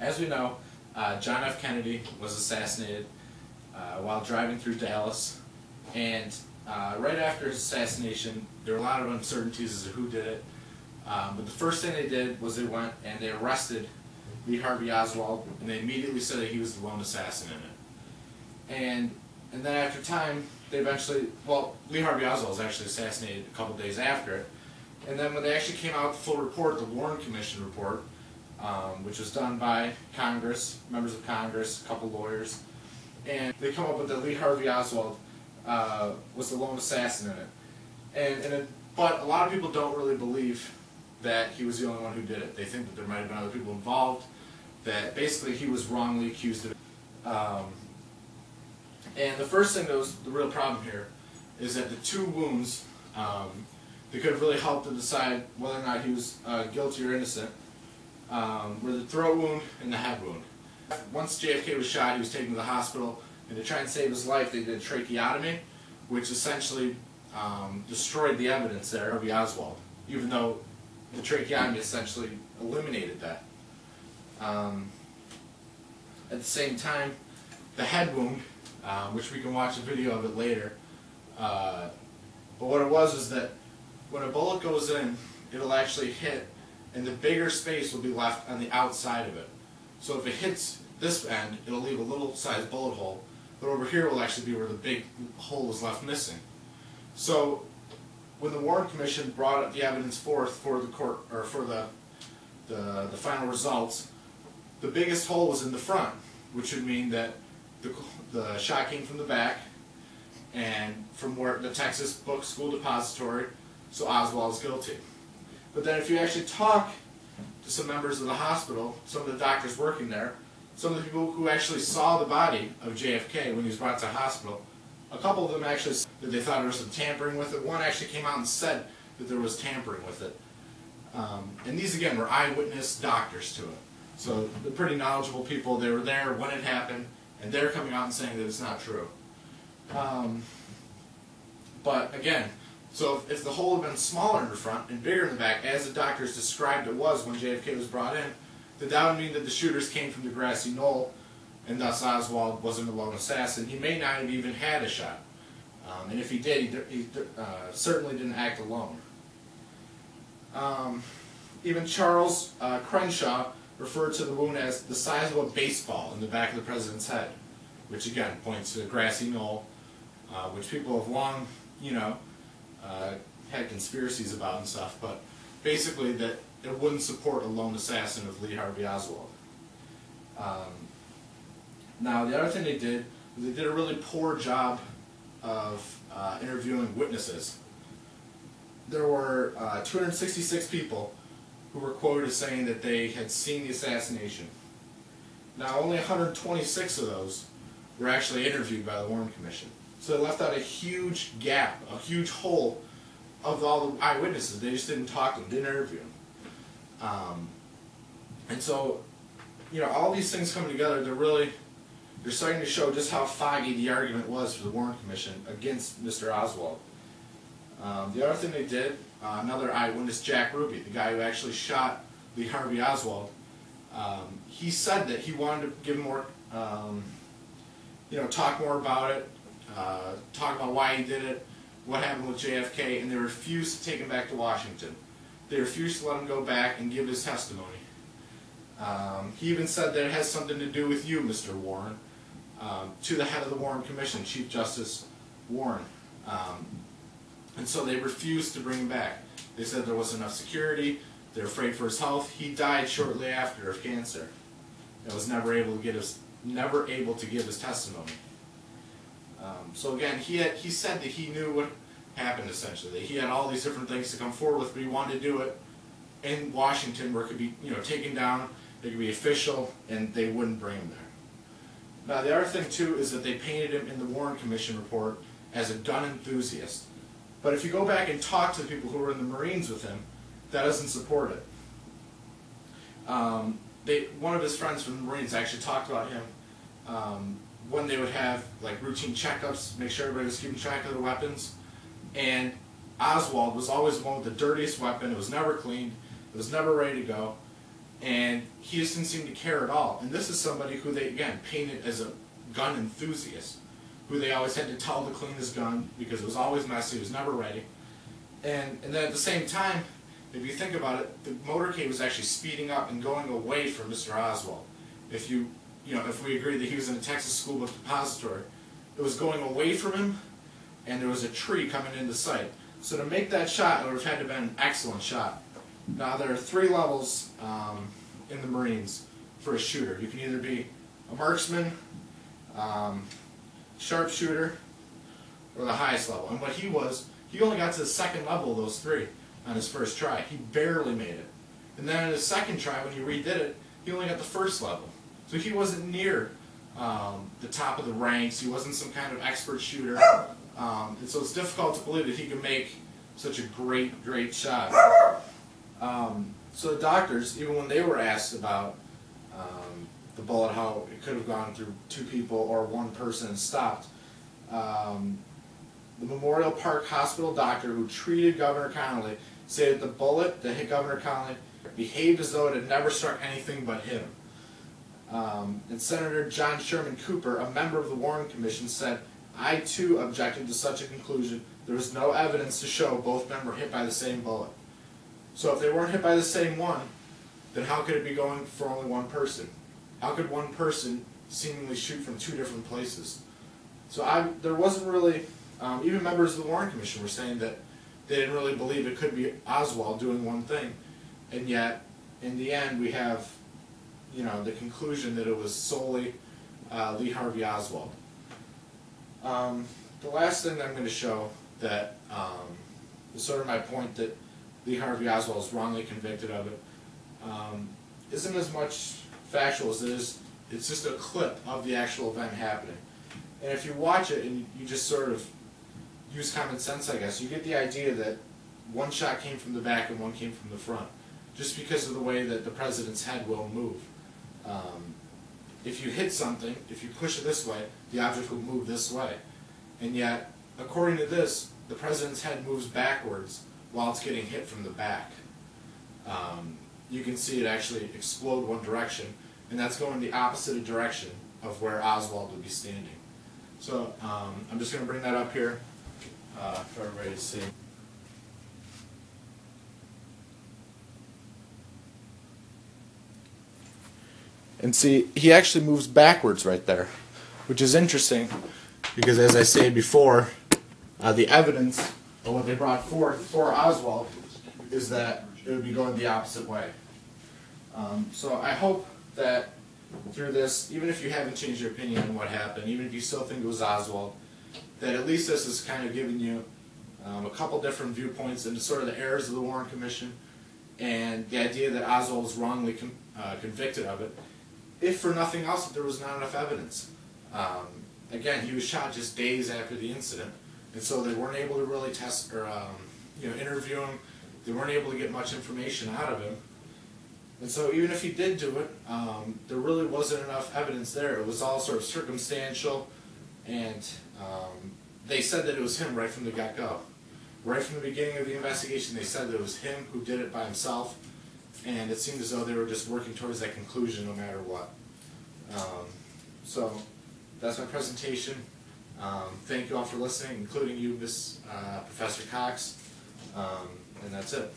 As we know, John F. Kennedy was assassinated while driving through Dallas, and right after his assassination, there were a lot of uncertainties as to who did it. But the first thing they did was they went and they arrested Lee Harvey Oswald, and they immediately said that he was the lone assassin in it. And then after time, they eventually, well, Lee Harvey Oswald was actually assassinated a couple days after it. And then when they actually came out with the full report, the Warren Commission report, which was done by Congress, members of Congress, a couple lawyers, and they come up with that Lee Harvey Oswald was the lone assassin in it. But a lot of people don't really believe that he was the only one who did it. They think that there might have been other people involved, that basically he was wrongly accused of it. And the first thing that was the real problem here is that the two wounds that could have really helped to decide whether or not he was guilty or innocent were the throat wound and the head wound. Once JFK was shot, he was taken to the hospital, and to try and save his life, they did a tracheotomy, which essentially destroyed the evidence there of Harvey Oswald, even though the tracheotomy essentially eliminated that. At the same time, the head wound, which we can watch a video of it later, but what it was is that when a bullet goes in, it'll actually hit, and the bigger space will be left on the outside of it. So if it hits this end, it'll leave a little sized bullet hole, but over here will actually be where the big hole is left missing. So when the Warren Commission brought up the evidence forth for the court, or for the final results, the biggest hole was in the front, which would mean that the shot came from the back and from where the Texas Book School Depository, so Oswald is guilty. But then if you actually talk to some members of the hospital, some of the doctors working there, some of the people who actually saw the body of JFK when he was brought to the hospital, a couple of them actually said that they thought there was some tampering with it. One actually came out and said that there was tampering with it. And these, again, were eyewitness doctors to it. So they're pretty knowledgeable people. They were there when it happened, and they're coming out and saying that it's not true. But again, so if the hole had been smaller in the front and bigger in the back, as the doctors described it was when JFK was brought in, then that would mean that the shooters came from the grassy knoll, and thus Oswald wasn't a lone assassin. He may not have even had a shot. And if he did, he certainly didn't act alone. Even Charles Crenshaw referred to the wound as the size of a baseball in the back of the president's head, which again points to a grassy knoll, which people have long, had conspiracies about and stuff, but basically that it wouldn't support a lone assassin of Lee Harvey Oswald. Now the other thing they did was they did a really poor job of interviewing witnesses. There were 266 people who were quoted as saying that they had seen the assassination. Now only 126 of those were actually interviewed by the Warren Commission. So they left out a huge gap, a huge hole of all the eyewitnesses. They just didn't talk to them, didn't interview them. And so, all these things coming together, they're starting to show just how foggy the argument was for the Warren Commission against Mr. Oswald. The other thing they did, another eyewitness, Jack Ruby, the guy who actually shot Lee Harvey Oswald, he said that he wanted to give more, talk more about it, talk about why he did it, what happened with JFK, and they refused to take him back to Washington. They refused to let him go back and give his testimony. He even said that it has something to do with you, Mr. Warren, to the head of the Warren Commission, Chief Justice Warren. And so they refused to bring him back. They said there wasn't enough security, they're afraid for his health. He died shortly after of cancer and was never able to give his testimony. So again, he said that he knew what happened essentially. That he had all these different things to come forward with, but he wanted to do it in Washington where it could be taken down, it could be official, and they wouldn't bring him there. Now the other thing too is that they painted him in the Warren Commission report as a gun enthusiast. But if you go back and talk to the people who were in the Marines with him, that doesn't support it. One of his friends from the Marines actually talked about him when they would have like routine checkups, make sure everybody was keeping track of their weapons. And Oswald was always the one with the dirtiest weapon. It was never cleaned. It was never ready to go. and he just didn't seem to care at all. And this is somebody who they, again, painted as a gun enthusiast, who they always had to tell to clean his gun because it was always messy, it was never ready. And then at the same time, if you think about it, the motorcade was actually speeding up and going away from Mr. Oswald. If if we agree that he was in a Texas school book depository, it was going away from him, and there was a tree coming into sight. So to make that shot, it would have had to have been an excellent shot. Now there are 3 levels in the Marines for a shooter. You can either be a marksman, sharpshooter, or the highest level. And what he was, he only got to the 2nd level of those 3 on his first try. He barely made it. And then in his 2nd try, when he redid it, he only got the 1st level. So he wasn't near the top of the ranks. He wasn't some kind of expert shooter. And so it's difficult to believe that he could make such a great shot. So the doctors, even when they were asked about the bullet, how it could have gone through 2 people or 1 person and stopped, the Memorial Park Hospital doctor who treated Governor Connolly said that the bullet that hit Governor Connolly behaved as though it had never struck anything but him. And Senator John Sherman Cooper, a member of the Warren Commission, said, "I too objected to such a conclusion. There was no evidence to show both men were hit by the same bullet." So if they weren't hit by the same one, then how could it be going for only 1 person? How could 1 person seemingly shoot from 2 different places? So there wasn't really, even members of the Warren Commission were saying that they didn't really believe it could be Oswald doing one thing. And yet, in the end, we have, the conclusion that it was solely Lee Harvey Oswald. The last thing that I'm going to show that is sort of my point that Lee Harvey Oswald is wrongly convicted of it isn't as much factual as it is. It's just a clip of the actual event happening. And if you watch it and you just sort of use common sense, I guess, you get the idea that 1 shot came from the back and 1 came from the front, just because of the way that the president's head will move. If you hit something, if you push it this way, the object will move this way. And yet, according to this, the president's head moves backwards while it's getting hit from the back. You can see it actually explode one direction, and that's going the opposite direction of where Oswald would be standing. So I'm just going to bring that up here for everybody to see. And see, he actually moves backwards right there, which is interesting because, as I said before, the evidence of what they brought forth for Oswald is that it would be going the opposite way. So I hope that through this, even if you haven't changed your opinion on what happened, even if you still think it was Oswald, that at least this has kind of given you a couple different viewpoints into sort of the errors of the Warren Commission and the idea that Oswald was wrongly convicted of it, if for nothing else that there was not enough evidence. Again, he was shot just days after the incident, and so they weren't able to really test or interview him. They weren't able to get much information out of him. And so even if he did do it, there really wasn't enough evidence there. It was all sort of circumstantial, and they said that it was him right from the get-go. Right from the beginning of the investigation, they said that it was him who did it by himself, and it seemed as though they were just working towards that conclusion no matter what. So that's my presentation. Thank you all for listening, including you, Professor Cox, and that's it.